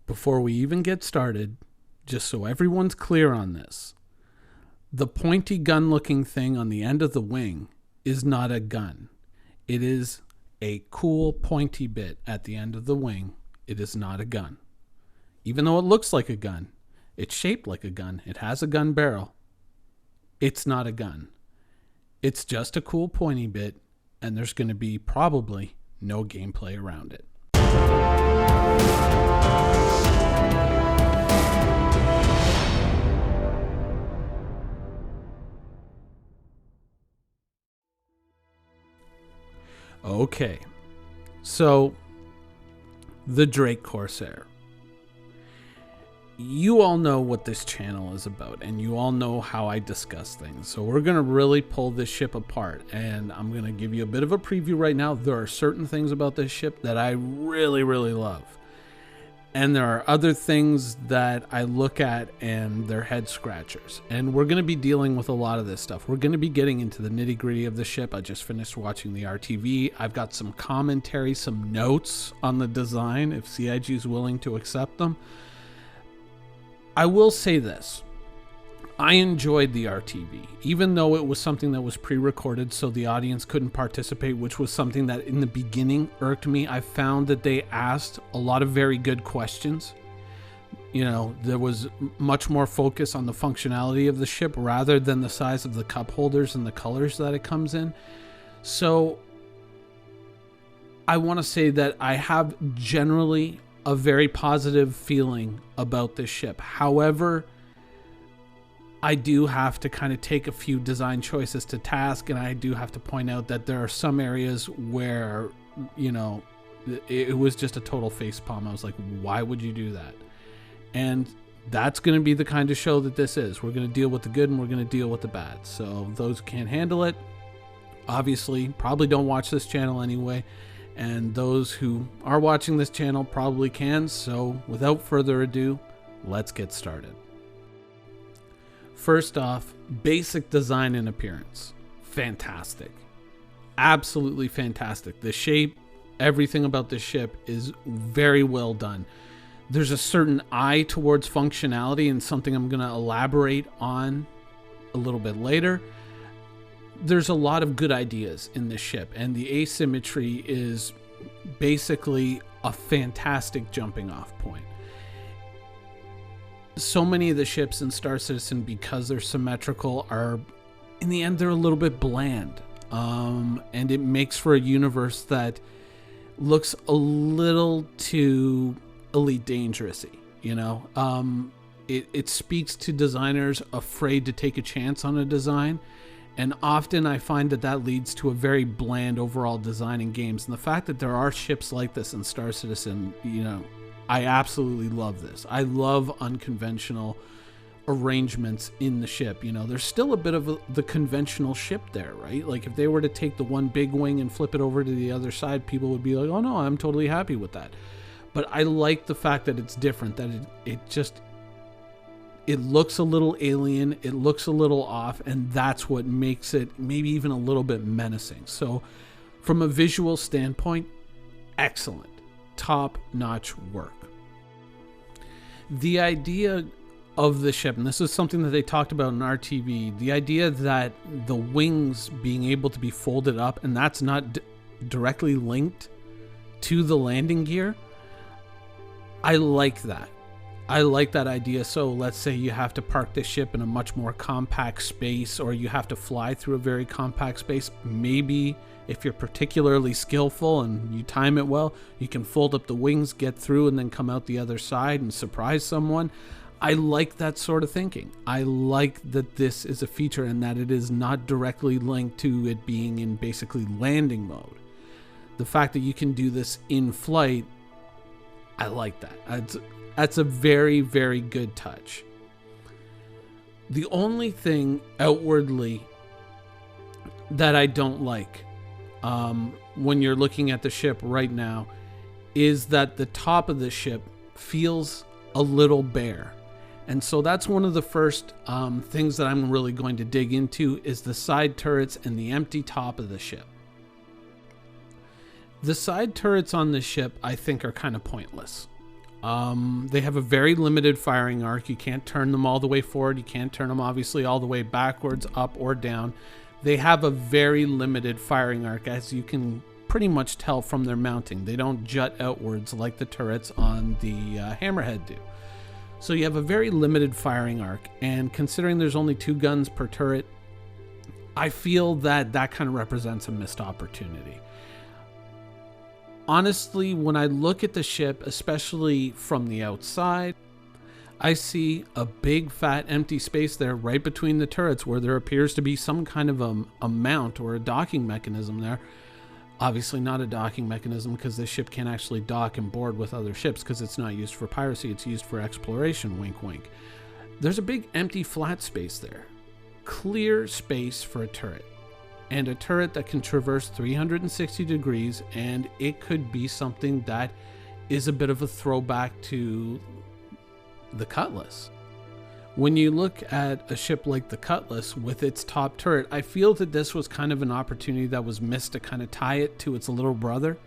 before we even get started, just so everyone's clear on this, the pointy gun looking thing on the end of the wing is not a gun. It is a cool pointy bit at the end of the wing. It is not a gun. Even though it looks like a gun, it's shaped like a gun, it has a gun barrel, it's not a gun. It's just a cool pointy bit, and there's going to be probably no gameplay around it. Okay, so the Drake Corsair. You all know what this channel is about, and you all know how I discuss things. So we're going to really pull this ship apart, and I'm going to give you a bit of a preview right now. There are certain things about this ship that I really, really love. And there are other things that I look at and they're head scratchers. And we're going to be dealing with a lot of this stuff. We're going to be getting into the nitty gritty of the ship. I just finished watching the RTV. I've got some commentary, some notes on the design if CIG is willing to accept them. I will say this. I enjoyed the RTV, even though it was something that was pre-recorded so the audience couldn't participate, which was something that in the beginning irked me. I found that they asked a lot of very good questions. You know, there was much more focus on the functionality of the ship rather than the size of the cup holders and the colors that it comes in. So I want to say that I have generally a very positive feeling about this ship. However, I do have to kind of take a few design choices to task, and I do have to point out that there are some areas where, you know, it was just a total facepalm. I was like, why would you do that? And that's going to be the kind of show that this is. We're going to deal with the good and we're going to deal with the bad. So those who can't handle it, obviously, probably don't watch this channel anyway. And those who are watching this channel probably can. So without further ado, let's get started. First off, basic design and appearance. Fantastic. Absolutely fantastic. The shape, everything about this ship is very well done. There's a certain eye towards functionality, and something I'm going to elaborate on a little bit later. There's a lot of good ideas in this ship, and the asymmetry is basically a fantastic jumping off point. So many of the ships in Star Citizen, because they're symmetrical, are, in the end, they're a little bit bland. And it makes for a universe that looks a little too Elite Dangerous-y, you know? It speaks to designers afraid to take a chance on a design. And often I find that that leads to a very bland overall design in games. And the fact that there are ships like this in Star Citizen, you know, I absolutely love this. I love unconventional arrangements in the ship. You know, there's still a bit of the conventional ship there, right? Like if they were to take the one big wing and flip it over to the other side, people would be like, oh no, I'm totally happy with that. But I like the fact that it's different, that it looks a little alien, it looks a little off, and that's what makes it maybe even a little bit menacing. So from a visual standpoint, excellent. Top-notch work. The idea of the ship, and this is something that they talked about in RTV, the idea that the wings being able to be folded up, and that's not directly linked to the landing gear, I like that. I like that idea. So let's say you have to park the ship in a much more compact space, or you have to fly through a very compact space. Maybe if you're particularly skillful and you time it well, you can fold up the wings, get through, and then come out the other side and surprise someone. I like that sort of thinking. I like that this is a feature and that it is not directly linked to it being in basically landing mode. The fact that you can do this in flight, I like that. That's a very, very good touch. The only thing outwardly that I don't like when you're looking at the ship right now is that the top of the ship feels a little bare. And so that's one of the first things that I'm really going to dig into is the side turrets and the empty top of the ship. The side turrets on the ship, I think, are kind of pointless. They have a very limited firing arc. You can't turn them all the way forward. You can't turn them obviously all the way backwards, up or down. They have a very limited firing arc, as you can pretty much tell from their mounting. They don't jut outwards like the turrets on the Hammerhead do. So you have a very limited firing arc, and considering there's only 2 guns per turret, I feel that that kind of represents a missed opportunity. Honestly, when I look at the ship, especially from the outside, I see a big fat empty space there right between the turrets where there appears to be some kind of a mount or a docking mechanism there. Obviously not a docking mechanism, because this ship can't actually dock and board with other ships because it's not used for piracy, it's used for exploration, wink wink. There's a big empty flat space there. Clear space for a turret. And a turret that can traverse 360 degrees, and it could be something that is a bit of a throwback to the Cutlass. When you look at a ship like the Cutlass with its top turret, I feel that this was kind of an opportunity that was missed to kind of tie it to its little brother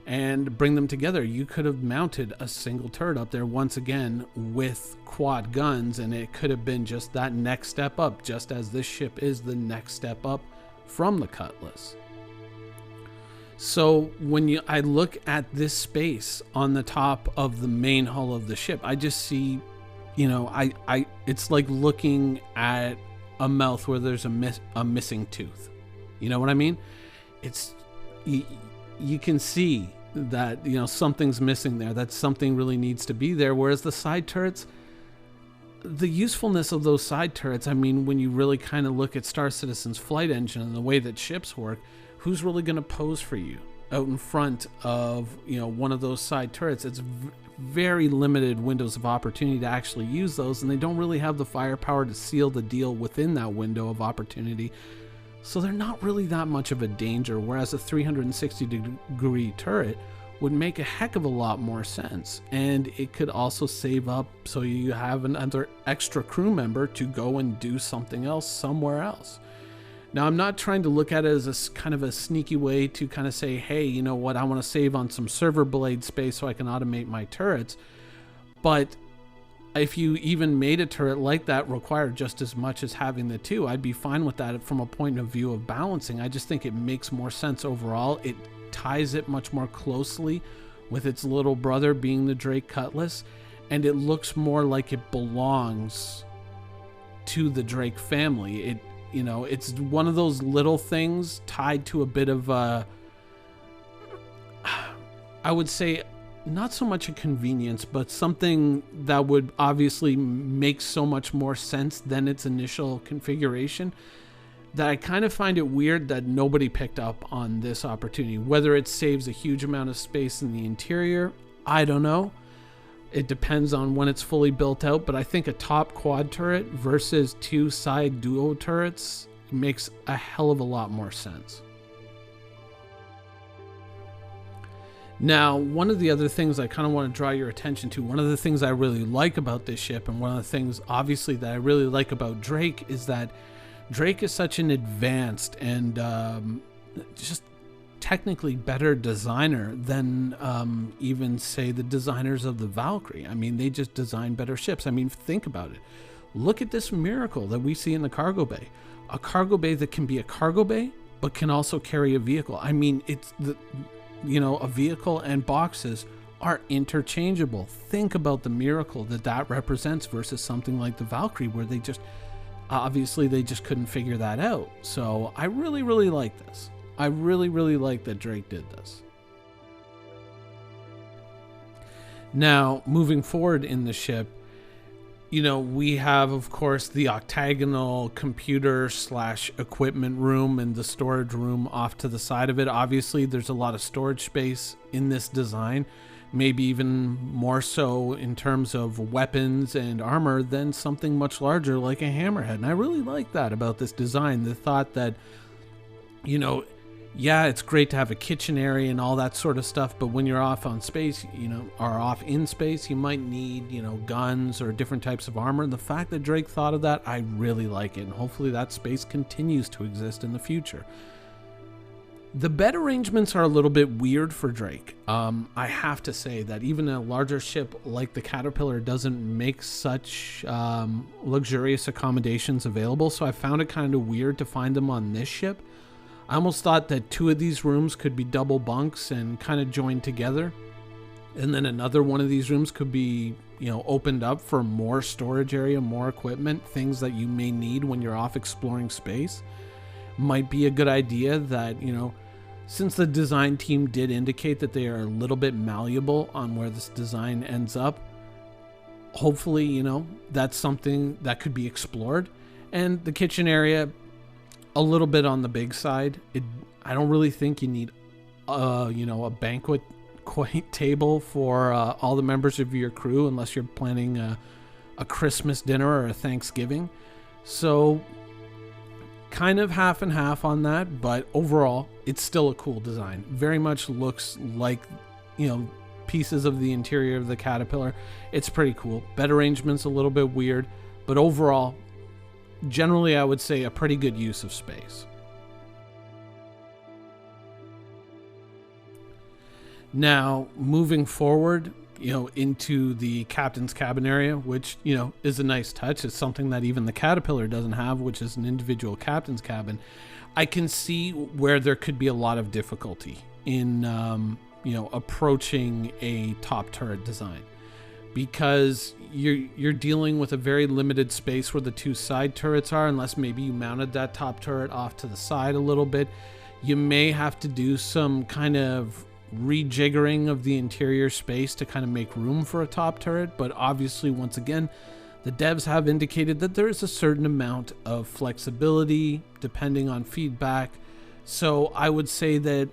and bring them together. You could have mounted a single turret up there once again with quad guns, and it could have been just that next step up, just as this ship is the next step up from the Cutlass. So when I look at this space on the top of the main hull of the ship, I just see, you know, it's like looking at a mouth where there's a missing tooth. You know what I mean? It's you can see that, you know, something's missing there, that something really needs to be there. Whereas the side turrets, the usefulness of those side turrets, I mean, when you really kind of look at Star Citizen's flight engine and the way that ships work, who's really going to pose for you out in front of, you know, one of those side turrets? It's very limited windows of opportunity to actually use those, and they don't really have the firepower to seal the deal within that window of opportunity. So they're not really that much of a danger, whereas a 360 degree turret would make a heck of a lot more sense. And it could also save up so you have another extra crew member to go and do something else somewhere else. Now, I'm not trying to look at it as a kind of a sneaky way to kind of say, hey, you know what, I want to save on some server blade space so I can automate my turrets. But if you even made a turret like that required just as much as having the 2, I'd be fine with that from a point of view of balancing. I just think it makes more sense overall. It ties it much more closely with its little brother being the Drake Cutlass, and it looks more like it belongs to the Drake family. It, you know, it's one of those little things tied to a bit of a, I would say, not so much a convenience, but something that would obviously make so much more sense than its initial configuration, that I kind of find it weird that nobody picked up on this opportunity. Whether it saves a huge amount of space in the interior, I don't know. It depends on when it's fully built out, but I think a top quad turret versus 2 side duo turrets makes a hell of a lot more sense. Now, one of the other things I kind of want to draw your attention to, one of the things I really like about this ship, and one of the things obviously that I really like about Drake, is that Drake is such an advanced and just technically better designer than even, say, the designers of the Valkyrie. I mean, they just design better ships. I mean, think about it. Look at this miracle that we see in the cargo bay. A cargo bay that can be a cargo bay, but can also carry a vehicle. I mean, it's the, you know, a vehicle and boxes are interchangeable. Think about the miracle that that represents versus something like the Valkyrie, where they just, obviously they just couldn't figure that out. So I really, really like this. I really, really like that Drake did this. Now, moving forward in the ship, you know, we have, of course, the octagonal computer / equipment room and the storage room off to the side of it. Obviously, there's a lot of storage space in this design, maybe even more so in terms of weapons and armor than something much larger like a Hammerhead. And I really like that about this design, the thought that, you know, yeah, it's great to have a kitchen area and all that sort of stuff, but when you're off on space, you know, or off in space, you might need, you know, guns or different types of armor. And the fact that Drake thought of that, I really like it. And hopefully that space continues to exist in the future. The bed arrangements are a little bit weird for Drake. I have to say that even a larger ship like the Caterpillar doesn't make such luxurious accommodations available, so I found it kind of weird to find them on this ship. I almost thought that 2 of these rooms could be double bunks and kind of joined together, and then another one of these rooms could be, opened up for more storage area, more equipment, things that you may need when you're off exploring space. Might be a good idea that, since the design team did indicate that they are a little bit malleable on where this design ends up, hopefully, that's something that could be explored. And the kitchen area, a little bit on the big side. I don't really think you need, a banquet table for all the members of your crew unless you're planning a Christmas dinner or a Thanksgiving. So kind of half and half on that, but overall it's still a cool design. Very much looks like, pieces of the interior of the Caterpillar. It's pretty cool. Bed arrangement's a little bit weird, but overall, generally I would say a pretty good use of space. Now, moving forward, into the captain's cabin area, which, is a nice touch. It's something that even the Caterpillar doesn't have, which is an individual captain's cabin. I can see where there could be a lot of difficulty in, approaching a top turret design, because you're dealing with a very limited space where the 2 side turrets are, unless maybe you mounted that top turret off to the side a little bit. You may have to do some kind of rejiggering of the interior space to kind of make room for a top turret, but obviously, once again, the devs have indicated that there is a certain amount of flexibility depending on feedback. So I would say that,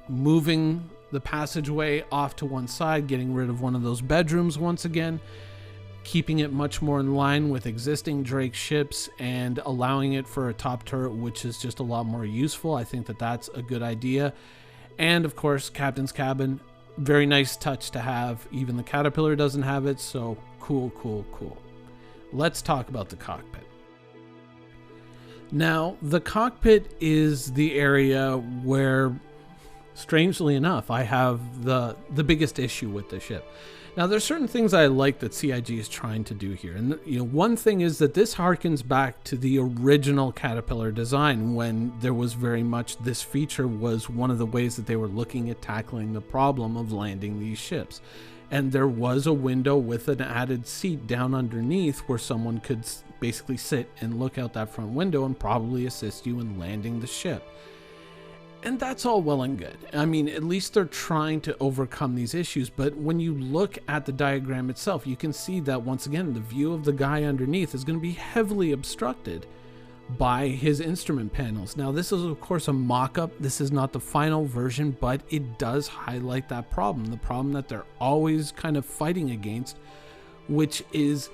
moving the passageway off to one side, getting rid of one of those bedrooms once again, keeping it much more in line with existing Drake ships and allowing it for a top turret, which is just a lot more useful. I think that that's a good idea. And of course, captain's cabin, very nice touch to have. Even the Caterpillar doesn't have it, so cool. Let's talk about the cockpit. Now, the cockpit is the area where, strangely enough, I have the biggest issue with the ship. Now, there's certain things I like that CIG is trying to do here. And, one thing is that this harkens back to the original Caterpillar design, when there was very much this feature was one of the ways that they were looking at tackling the problem of landing these ships. And there was a window with an added seat down underneath where someone could basically sit and look out that front window and probably assist you in landing the ship. And that's all well and good. I mean, at least they're trying to overcome these issues. But when you look at the diagram itself, you can see that, once again, the view of the guy underneath is going to be heavily obstructed by his instrument panels. Now, this is, of course, a mock-up. This is not the final version, but it does highlight that problem. The problem that they're always kind of fighting against, which is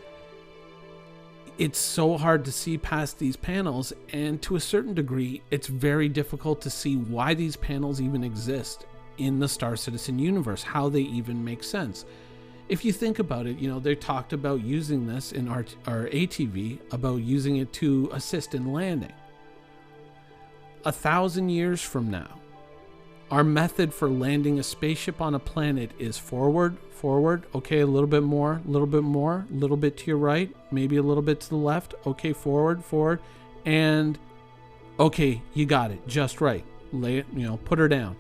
it's so hard to see past these panels, and to a certain degree, it's very difficult to see why these panels even exist in the Star Citizen universe, how they even make sense. If you think about it, they talked about using this in our ATV, about using it to assist in landing. 1,000 years from now, our method for landing a spaceship on a planet is forward, okay, a little bit more, a little bit to your right, maybe a little bit to the left, okay, forward, and okay, you got it, just right. Lay it, put her down.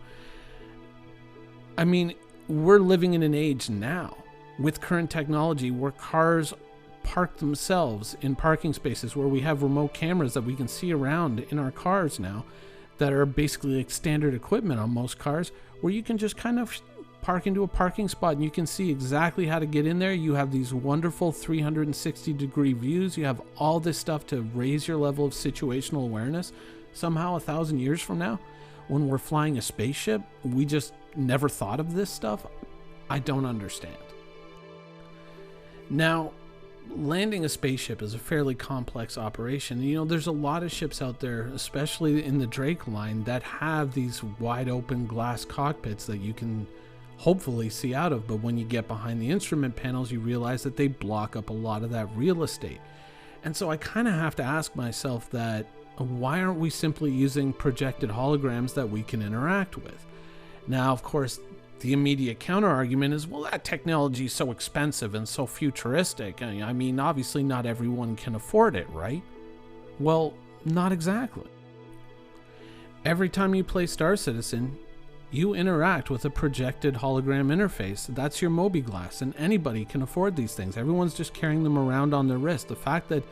I mean, we're living in an age now with current technology where cars park themselves in parking spaces, where we have remote cameras that we can see around in our cars now that are basically like standard equipment on most cars, where you can just kind of park into a parking spot and you can see exactly how to get in there. You have these wonderful 360-degree views. You have all this stuff to raise your level of situational awareness. Somehow 1,000 years from now, when we're flying a spaceship, we just never thought of this stuff. I don't understand. Now, landing a spaceship is a fairly complex operation. There's a lot of ships out there, especially in the Drake line, that have these wide open glass cockpits that you can hopefully see out of. But when you get behind the instrument panels, you realize that they block up a lot of that real estate. And so I kind of have to ask myself that, why aren't we simply using projected holograms that we can interact with? Now, of course, the immediate counter argument is, well, that technology is so expensive and so futuristic. I mean, obviously not everyone can afford it, right? Well, not exactly. Every time you play Star Citizen, you interact with a projected hologram interface. That's your Mobi-Glass, and anybody can afford these things. Everyone's just carrying them around on their wrist. The fact that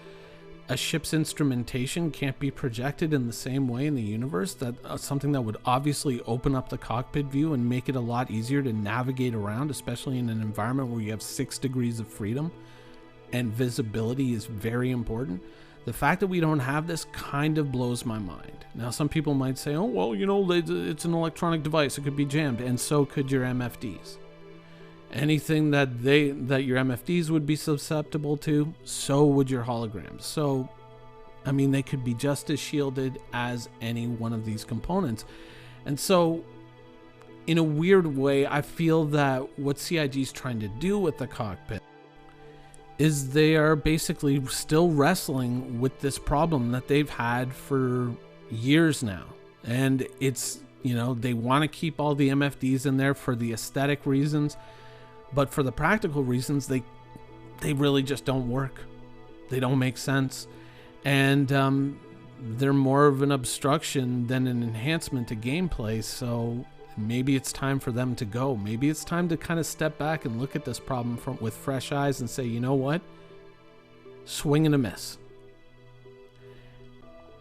a ship's instrumentation can't be projected in the same way in the universe, that something that would obviously open up the cockpit view and make it a lot easier to navigate around, especially in an environment where you have 6 degrees of freedom and visibility is very important. The fact that we don't have this kind of blows my mind. Now, some people might say, oh, well, you know, it's an electronic device, it could be jammed, and so could your MFDs. Anything that your MFDs would be susceptible to, so would your holograms. So, I mean, they could be just as shielded as any one of these components. And so, in a weird way, I feel that what CIG is trying to do with the cockpit is they are basically still wrestling with this problem that they've had for years now. And it's, you know, they want to keep all the MFDs in there for the aesthetic reasons. But for the practical reasons, they really just don't work. They don't make sense. And they're more of an obstruction than an enhancement to gameplay. So maybe it's time for them to go. Maybe it's time to kind of step back and look at this problem with fresh eyes and say, you know what? Swing and a miss.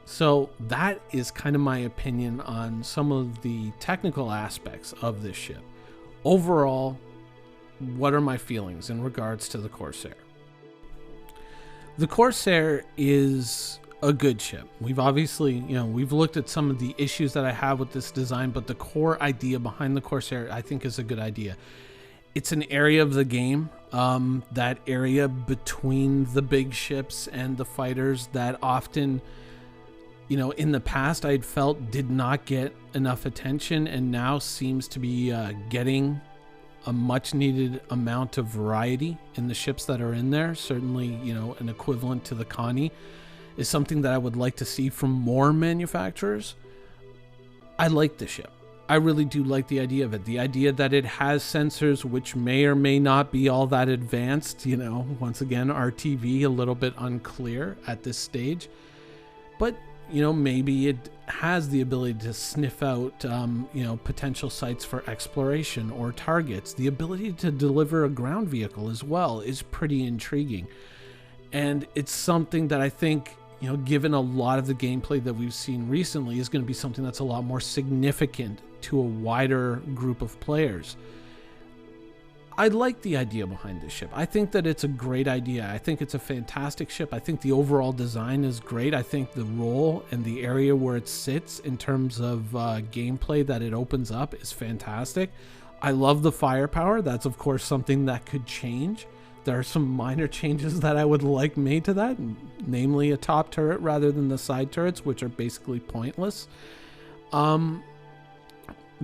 So that is kind of my opinion on some of the technical aspects of this ship. Overall, what are my feelings in regards to the Corsair? The Corsair is a good ship. We've obviously, you know, we've looked at some of the issues that I have with this design, but the core idea behind the Corsair, I think, is a good idea. It's an area of the game, that area between the big ships and the fighters that often, you know, in the past I'd felt did not get enough attention and now seems to be getting a much needed amount of variety in the ships that are in there. Certainly, you know, an equivalent to the Connie is something that I would like to see from more manufacturers. I like the ship. I really do like the idea of it. The idea that it has sensors which may or may not be all that advanced, you know, once again, RTV a little bit unclear at this stage. But, you know, maybe it has the ability to sniff out, you know, potential sites for exploration or targets. The ability to deliver a ground vehicle as well is pretty intriguing. And it's something that I think, you know, given a lot of the gameplay that we've seen recently, is going to be something that's a lot more significant to a wider group of players. I like the idea behind this ship. I think that it's a great idea. I think it's a fantastic ship. I think the overall design is great. I think the role and the area where it sits in terms of gameplay that it opens up is fantastic. I love the firepower. That's, of course, something that could change. There are some minor changes that I would like made to that, namely a top turret rather than the side turrets, which are basically pointless.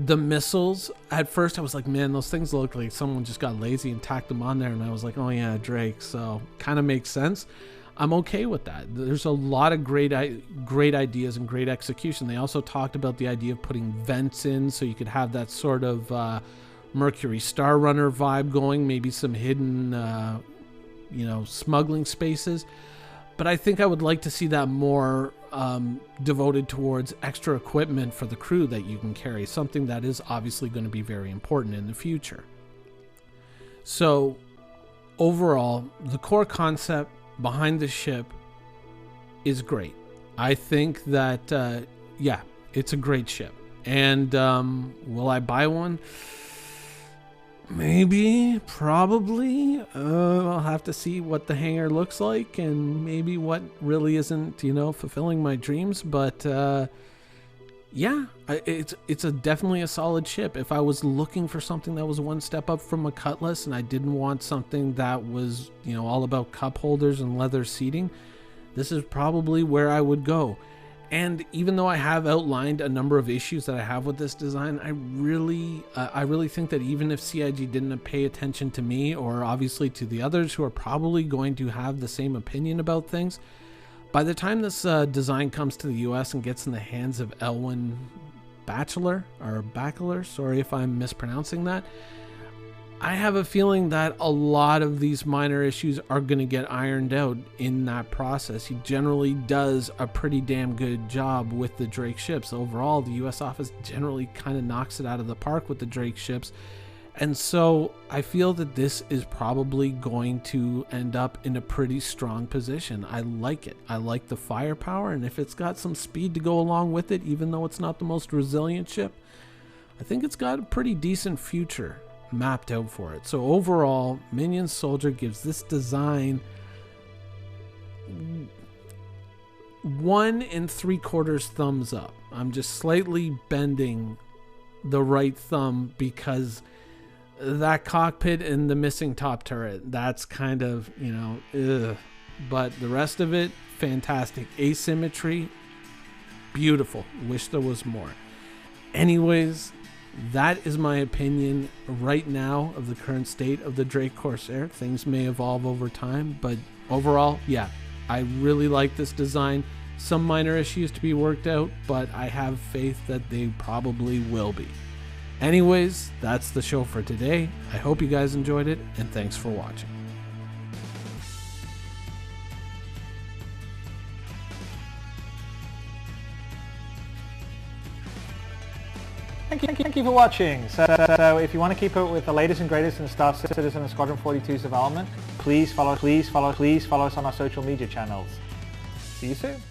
The missiles, at first I was like, man, those things look like someone just got lazy and tacked them on there, and I was like, oh yeah, Drake, so kind of makes sense. I'm okay with that. There's a lot of great ideas and great execution. They also talked about the idea of putting vents in so you could have that sort of Mercury Star Runner vibe going, maybe some hidden you know, smuggling spaces. But I think I would like to see that more devoted towards extra equipment for the crew that you can carry, something that is obviously going to be very important in the future. So overall, the core concept behind the ship is great. I think that, yeah, it's a great ship. And will I buy one? Maybe, probably. I'll have to see what the hangar looks like and maybe what really isn't, you know, fulfilling my dreams. But yeah, it's definitely a solid ship. If I was looking for something that was one step up from a Cutlass and I didn't want something that was, you know, all about cup holders and leather seating, this is probably where I would go. And even though I have outlined a number of issues that I have with this design, I really think that even if CIG didn't pay attention to me, or obviously to the others who are probably going to have the same opinion about things, By the time this design comes to the US and gets in the hands of Elwin Bachelor, sorry if I'm mispronouncing that, I have a feeling that a lot of these minor issues are going to get ironed out in that process. He generally does a pretty damn good job with the Drake ships. Overall, the US office generally kind of knocks it out of the park with the Drake ships. And so I feel that this is probably going to end up in a pretty strong position. I like it. I like the firepower, and if it's got some speed to go along with it, even though it's not the most resilient ship, I think it's got a pretty decent future mapped out for it. So overall, Minion Soldier gives this design 1 3/4 thumbs up. I'm just slightly bending the right thumb because that cockpit and the missing top turret, that's kind of, you know, ugh. But the rest of it, fantastic. Asymmetry, beautiful. Wish there was more. Anyways, that is my opinion right now of the current state of the Drake Corsair. Things may evolve over time, but overall, yeah, I really like this design. Some minor issues to be worked out, but I have faith that they probably will be. Anyways, that's the show for today. I hope you guys enjoyed it, and thanks for watching. Thank you for watching. So if you want to keep up with the latest and greatest in Star Citizen and Squadron 42's development, please follow us on our social media channels. See you soon.